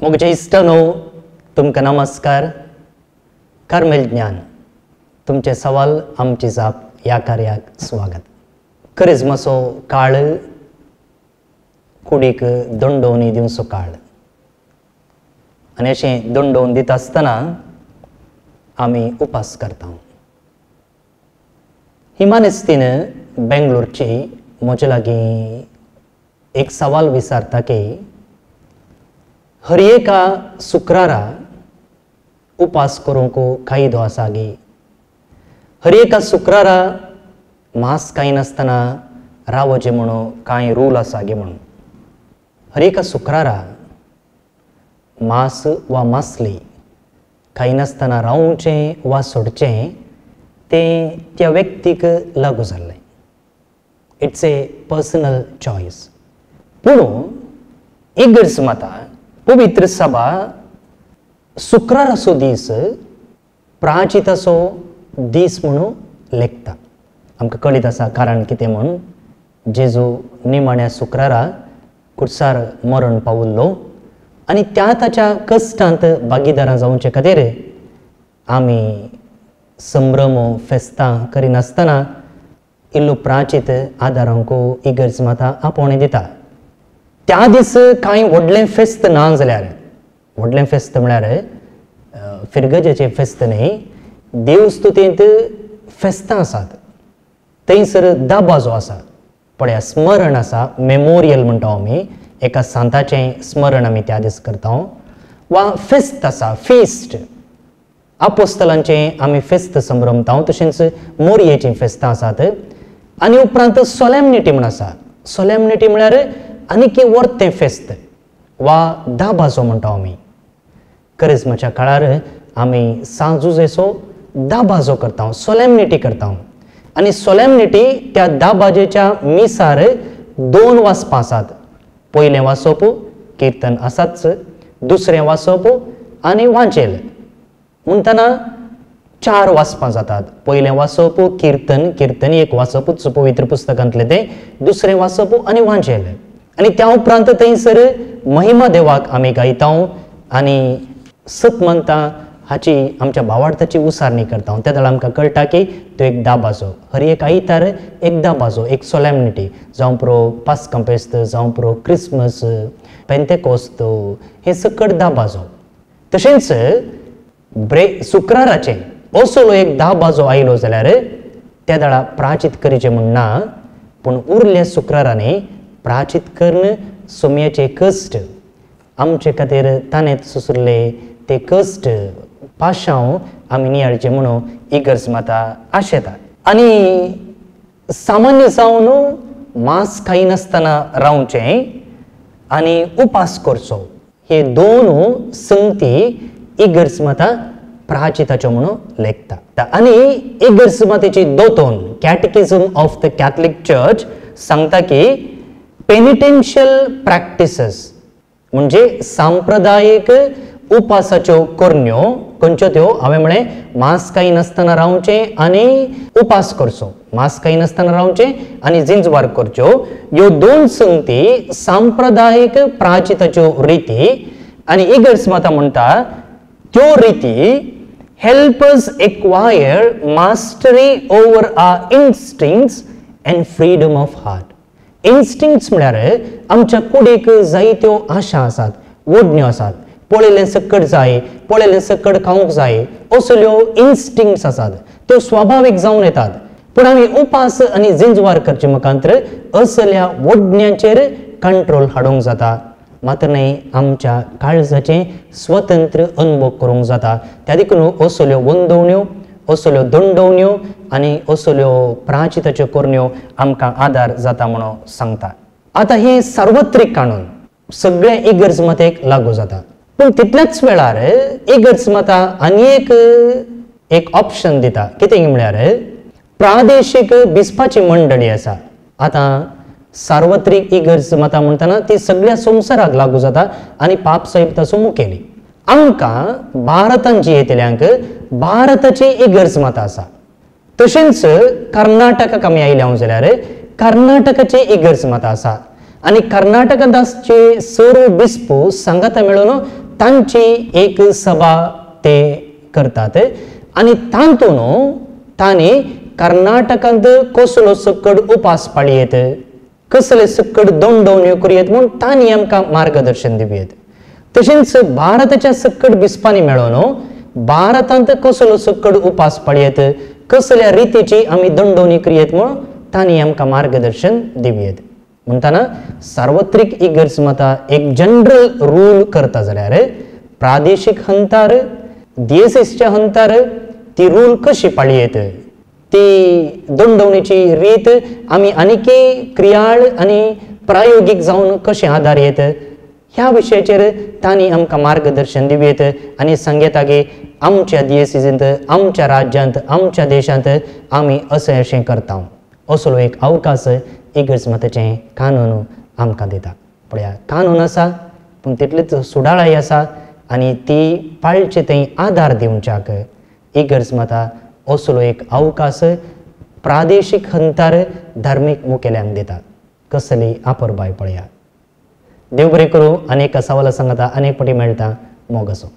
मोगचे इश्टनो तुमकां नमस्कार. कार्मेल ज्ञान तुमचे सवाल आमची जाप ह्या कार्याक स्वागत. क्रिसमसो काळ कुडीक दंडोवनी दिवचो काळ आनी अशें दंडोवन दिता आसतना आमी उपास करता. हिमानिस्तीन बेंगलोरची म्हजे लागीं एक सवाल विचारता की हर एका शुक्रारा उपास करूंक कायदो आसा गी. हर एका शुक्रारा मांस खाय नासतना रावचें म्हणून कांय रूल आसा गे म्हणून. हर एका शुक्रारा मांस वा मासली खाय नासतना रावचें वा सोडचें तें त्या व्यक्तीक लागू जाल्लें. It's a personal choice. पूण इगर्ज मता पवित्र सभा शुक्राराचो दीस प्राचिताचो दीस म्हणून लेखता. आमकां कळीत आसा कारण कितें म्हूण. जेजू निमाण्या शुक्रारा कुडसार मरण पावल्लो आनी त्या ताच्या कश्टांत भागीदारां जावचे खातीर आमी संभ्रम फेस्तां करिनासतना इल्लो प्राचीत आदारांक इगर्ज माता आपोवणें दिता. त्या दीस कांय व्हडलें फेस्त ना जाल्यार व्हडलें फेस्त म्हळ्यार फिरगजेचें फेस्त न्ही, देवस्तुतेंत फेस्तां आसात. थंयसर दाबा जो आसा पळया स्मरण आसा, मेमोरियल म्हणटा आमी, एका सांताचें स्मरण आमी त्या दीस करता. वा फेस्त आसा, फेस्ट आपोस्तलांचें आमी फेस्त संभ्रमता. तशेंच मोरयेचीं फेस्तां आसात. आनी उपरांत सोलेमनिटी म्हण आसा. सोलेमनिटी म्हळ्यार आनीक वर्तें फेस्त वा दाबाजो म्हणटा आमी. क्रिसमसाच्या काळार आमी सांजुजेचो दाबाजो करता, सोलेमनिटी करता. आनी सोलेमनिटी त्या दाबाजेच्या मिसार 2 वाचपां आसात. पयलें वाचप किर्तन आसाच, दुसरें वाचप आनी वांचेल म्हणटना 4 वाचपां जातात. पयलें वाचप किर्तन एक वाचपूच पवित्र पुस्तकांतलें तें, दुसरें वाचप आनी वांचेल. आनी त्या उपरांत थंयसर महिमा देवाक आमी गायता आनी सत म्हणटा हाची आमच्या भावार्थाची उसारणी करता. त्या वेळार आमकां कळटा की तो एक दाबाजो. हर एक आयतार एक दाबाजो, एक सोलेमनिटी जावं पुरो पास्कां फेस्त, जावं पुरो क्रिसमस, पेंतेकोस्त, हे सकट दाबाजो. तशेंच शुक्राराचें असो एक दाबाजो आयलो जाल्यार त्या वेळार प्राचीत करचें म्हण ना. पूण उरल्या शुक्रारांनी प्राचीत करून सोम्याचे कश्ट आमचे खातीर ताणेंत सुसरले ते कश्ट पाशांव आमी नियाळचे म्हणून इगर्ज माता आशेता. आनी सामान्य जावन मांस खाय नासतना रावचें आनी उपास करचो, हे 2 संगती इगर्ज माता प्राचिताच्यो म्हणून लेखता. आनी इगर्ज मातेची दोतोन कॅटेकिझम ऑफ द कॅथलीक चर्च सांगता की पेनिटेन्शियल प्रॅक्टिसेस म्हणजे सांप्रदायिक उपासाच्यो करण्यो खंयच्यो त्यो. हांवें म्हळें मांस खाय नासतना रावचें आनी उपास करचो, मांस खाय नासतना रावचें आनी जिंजवार करच्यो. ह्यो 2 संगती सांप्रदायिक प्राचिताच्यो रिती. आनी इगर्ज माता म्हणटा त्यो रिती help us acquire mastery over our instincts and freedom of heart. Instincts म्हळ्यार आमच्या कुडीक जायत्यो आशा आसात, ओडण्यो आसात. पळयलें सकट जाय, पळयलें सकट खावंक जाय, असल्यो इन्स्टिंक्ट्स आसात. त्यो स्वाभावीक जावन येतात. पूण आमी उपास आनी जिंजवार करचे मुखांतर असल्या ओडण्यांचेर कंट्रोल हाडूंक जाता. मात्र न्ही आमच्या काळजाचें स्वतंत्र अनुभव करूंक जाता. त्या देखून असल्यो वंदवण्यो, असल्यो दंडोवण्यो आनी असल्यो प्राचिताच्यो करण्यो आमकां आदार जाता म्हणून सांगता. आतां हें सार्वत्रीक कानून सगळे इगर्ज मातेक लागू जाता. पूण तितल्याच वेळार इगर्ज माता आनी एक ऑप्शन दिता. कितें म्हळ्यार प्रादेशीक बिस्पाची मंडळी आसा. आतां सार्वत्रीक इगर्ज माता म्हणटना ती सगळ्या संवसाराक लागू जाता आनी पाप संहिताचो मुखेली. आमकां भारतांत जियेतल्यांक भारताची इगर्ज माता आसा. तशेंच कर्नाटकाक आमी आयल्या जाल्यार कर्नाटकाची इगर्ज माता आसा. आनी कर्नाटकाचे सर्व बिस्प सांगाता मेळून तांची एक सभा ते करतात आणि तांतून तांणी कर्नाटकांत कसलो सकड उपास पाळयेत कसले सकड दंडवण्यो करयेत म्हूण तांणी आमकां मार्गदर्शन दिवयेत. तशेंच भारताच्या सकड बिस्पांनी मेळोन भारतांत कसलो सकड उपास पाळयेत कसल्या रितीची आमी दंडवणी करयेत म्हूण तांणी आमकां मार्गदर्शन दिवयेत. म्हणटना सार्वत्रिक इगर्ज मतां एक जनरल रूल करता जाल्यार प्रादेशीक हंतार दियेसीसच्या हंतार ती रूल कशी पाळयेत ती दंडवणीची रीत आमी आनीकय क्रियाळ आनी प्रायोगीक जावन कशें आदारयेत ह्या विशयाचेर तांणी आमकां मार्गदर्शन दिवयेत आनी सांगता की आमच्या दियेसीसींत आमच्या राज्यांत आमच्या देशांत आमी अशें अशें करता असलो एक अवकाश इगर्ज मताचें कानून आमकां दिता. पळया कानून आसा पूण तितलीच सुडाळाय आसा आनी ती पाळचे थंय आदार दिवच्याक इगर्ज मतां असलो एक अवकाश प्रादेशीक हंतार धार्मीक मुखेल्यांक दितात. कसली आपुरबाय पळया. देव बरें करूं. अनेक सवाल सांगता अनेक पटी मेळटा मोग असो.